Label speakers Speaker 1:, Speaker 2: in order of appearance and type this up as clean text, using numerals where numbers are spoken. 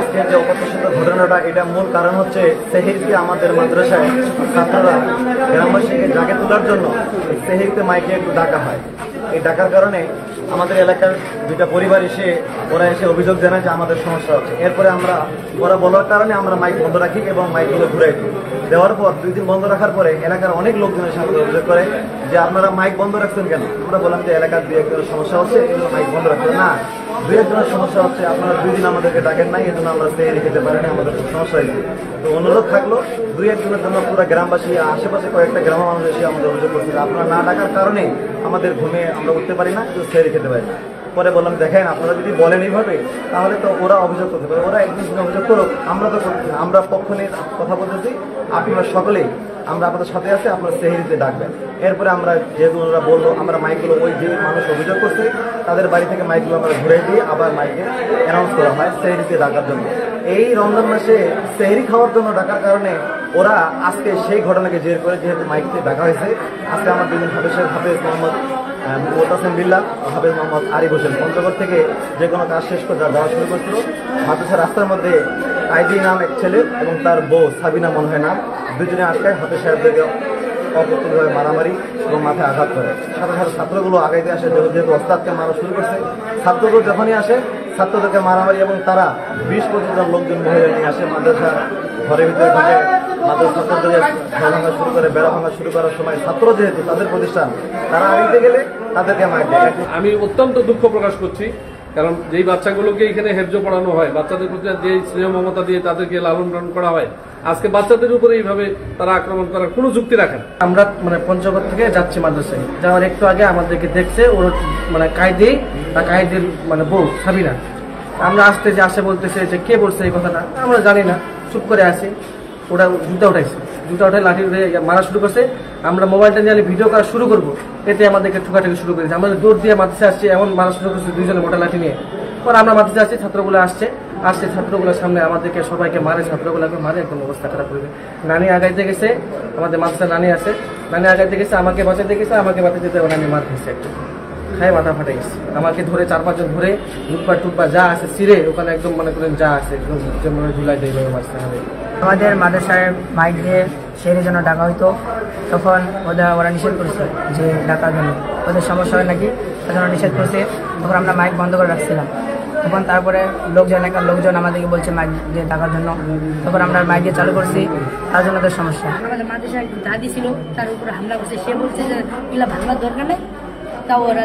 Speaker 1: আজকের যে অপ্রত্যাশিত ঘটনাটা, এটা মূল কারণ হচ্ছে সেহরিতে আমাদের মাদ্রাসায় ছাত্ররা গ্রামবাসীকে জাগে তোলার জন্য সেহরিতে মাইকে একটু ডাকা হয়। এই ডাকার কারণে আমাদের এলাকার দুইটা পরিবার ওরা এসে অভিযোগ জানায় যে আমাদের সমস্যা হচ্ছে। এরপরে ওরা বলার কারণে আমরা মাইক বন্ধ রাখি এবং মাইকগুলো ঘুরাই দিই। দেওয়ার পর 2 দিন বন্ধ রাখার পরে এলাকার অনেক লোকজনের সাথে অভিযোগ করে যে আপনারা মাইক বন্ধ রাখছেন কেন? আমরা বললাম যে এলাকার 2-1জনের সমস্যা হচ্ছে, এগুলো মাইক বন্ধ রাখছেন না। 2-1জনের সমস্যা হচ্ছে, আপনারা 2 দিন আমাদেরকে ডাকেন নাই, এজন্য আমরা সেহরি খেতে পারিনি, আমাদের খুব সমস্যা হয়েছে। তো অনুরোধ থাকলো 2-1জনের জন্য পুরো গ্রামবাসী, আশেপাশে কয়েকটা গ্রাম মানুষ এসে আমাদের অভিযোগ করছিল আপনারা না ডাকার কারণে আমাদের ঘুমে আমরা উঠতে পারি না, কিন্তু সেহরি খেতে পারি না। পরে বললাম দেখেন আপনারা যদি বলেন এইভাবে তাহলে তো ওরা অভিযোগ করতে পারে, ওরা একদিন অভিযোগ করুক, আমরা তো করছি না। আমরা পক্ষ নিয়ে কথা বলতেছি, আপনারা সকলেই আমরা আপনাদের সাথে আছে, আপনারা সেহরিতে ডাকবেন। এরপরে আমরা যেহেতু ওরা বললো, আমরা মাইকগুলো ওই যে মানুষ অভিযোগ করছে তাদের বাড়ি থেকে মাইকগুলো আমরা ঘুরে দিয়ে আবার মাইকে অ্যানাউন্স করা হয় সেহরিতে ডাকার জন্য। এই রমজান মাসে সেহরি খাওয়ার জন্য ডাকার কারণে ওরা আজকে সেই ঘটনাকে জের করে, যেহেতু মাইকতে ডাকা হয়েছে, আজকে আমার দুজন হাফেজ মোহাম্মদ মোতাসিম বিল্লাহ, হাফেজ মোহাম্মদ আরিফ হোসেন পঞ্চগড় থেকে যে কোনো কাজ শেষ করে যাওয়া শুরু করছিল। মাদ্রাসার রাস্তার মধ্যে আইডি নাম এক ছেলে এবং তার বউ সাবিনা মনে হয় নাম, দুজনে আটকায় হাফেজ সাহেবদেরকে অপ্রতুলভাবে মারামারি এবং মাথায় আঘাত করে। সাথে সাথে ছাত্রগুলো আগাইতে আসে, যেহেতু ওস্তাদকে মারা শুরু করছে। ছাত্রগুলো যখনই আসে ছাত্রদেরকে মারামারি এবং তারা 20-25 জন লোকজন মহিলা নিয়ে আসে মাদ্রাসা ঘরের ভিতরে ঢুকে ছাত্রদের ঘর ভাঙা শুরু করে, বেড়া ভাঙা শুরু করার সময় ছাত্র যেহেতু তাদের প্রতিষ্ঠান, তারা আগাইতে গেলে তাদেরকে মার দেয়।
Speaker 2: আমি অত্যন্ত দুঃখ প্রকাশ করছি, কারণ যেই বাচ্চাগুলোকে এখানে হেফজ পড়ানো হয়, বাচ্চাদের প্রতি যে স্নেহ মমতা দিয়ে তাদেরকে লালন পালন করা হয়, আজকে বাচ্চাদের উপরে এইভাবে তারা আক্রমণ করার কোনো যুক্তি রাখেন।
Speaker 3: আমরা পঞ্চগড় থেকে যাচ্ছি মাদ্রাসায়, যাওয়ার একটু আগে আমাদেরকে দেখছে ওর কায়েদের বউ সাবিনা। আমরা আসতে যে আসে বলতেছে যে কে বলছে এই কথাটা, আমরা জানি না, চুপ করে আসি। ওরা জুতা উঠাইছে, জুতা উঠাই লাঠি উঠে মারা শুরু করছে। আমরা মোবাইলটা নিয়ে ভিডিও করা শুরু করবো, এতে আমাদেরকে ঠুকাঠুকি শুরু করেছে। আমরা দৌড় দিয়ে মাদ্রাসায় আসছি, এমন মারা শুরু করছে 2 জনে মোটা লাঠি নিয়ে। পরে আমরা মাদ্রাসায় আসছি, ছাত্রগুলো আসছে ছাত্রগুলোর সামনে আমাদেরকে সবাইকে মারে, ছাত্রগুলোকে মারে, একদম অবস্থা খারাপ করবে। নানি আগাইতে গেছে, আমাদের মাদ্রাসার নানি আছে, নানি আগাইতে গেছে, আমাকে বাঁচাতে গেছে, আমাকে বাঁচাতে যেতে নানি মার খেয়েছে, একটু খায় মাথা ফাটে গেছে। আমাকে ধরে 4-5 জন ধরে টুটপা যা আছে সিরে ওখানে একদম মনে করেন যা আছে একদম ঝুলাই দেয় মারতে হবে।
Speaker 4: আমাদের মাদ্রাসায় মাইক দিয়ে সেহরির জন্য ডাকা হইতো, তখন ওরা নিষেধ করেছে যে ডাকার জন্য ওদের সমস্যা হয় নাকি, সেজন্য নিষেধ করেছে। তখন আমরা মাইক বন্ধ করে রাখছিলাম। তখন তারপরে এলাকার লোকজন আমাদেরকে বলছে মাইক দিয়ে ডাকার জন্য, তখন আমরা মাইক দিয়ে চালু করছি, তার জন্য ওদের সমস্যা।
Speaker 5: আমাদের মাদ্রাসায় দাদি ছিল, তার উপরে হামলা করছে, সে বলছে যে এগুলা ভাঙবার দরকার নেই, তাও ওরা